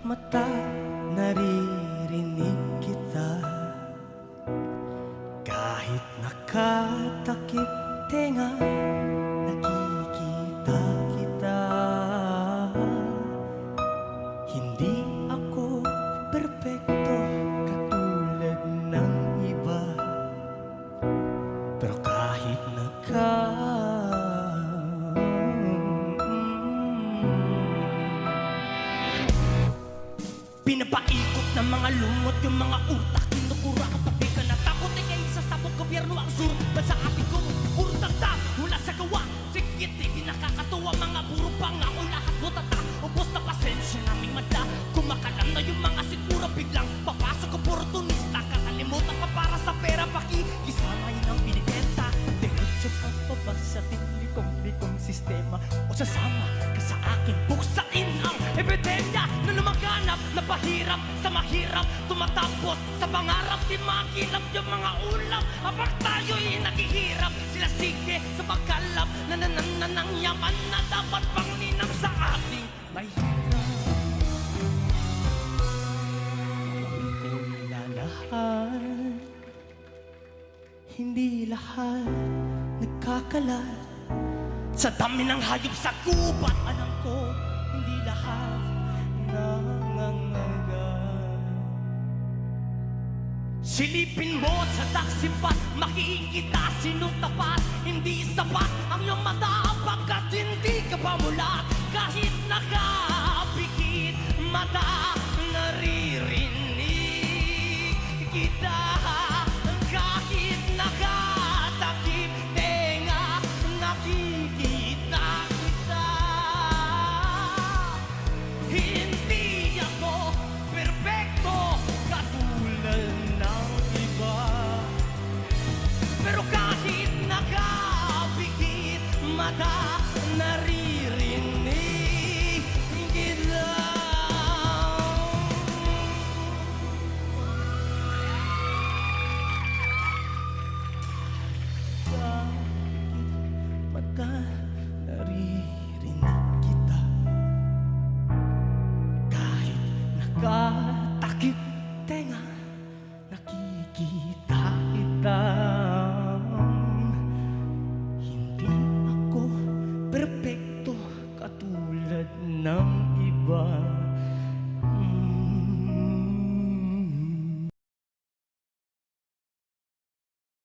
mata, naririnig kita. Kahit nakatakip tenga, nakikita kita. Hindi ako perpekto katulad ng iba, pero kahit pinapaikot ng mga lumot yung mga utak, kinukura at tabi ka na takot ay kayo sa sabot gobyerno ang sur. Bansa atin ko, puro tagta, wala sa gawa. Sigit, di nakakatuwa, mga puro pangako, lahat mo tata. Ubos na pasensya naming madla, kumakalam na yung mga siguro biglang papasok oportunista. Kakalimutan ka para sa pera, pakikisama yun ang binibenta. Diretso ka pa ba sa likong sistema, o sasama ka sa akin, buksain ang ebidensya na lumaganap, na pahirap sa mahirap, tumatapos sa pangarap. Di makilap yung mga ulam habang tayo'y naghihirap. Sila sige sa pagkalap na ng yaman na dapat pang ninang sa ating mahirap. Hindi lahat nagkakalat sa dami ng hayop sa gubat. Alam ko, hindi lahat nangangagat. Silipin mo sa taksipat, makikita sinong tapat. Hindi sapat ang iyong mata pagkat hindi ka pa mula. Kahit nakapikit mata, naririnig kita. Kahit nakatakip tenga, nakikita kita. Hindi ako perpekto katulad ng iba, pero kahit nakapikit mata, naririnig kita. Mata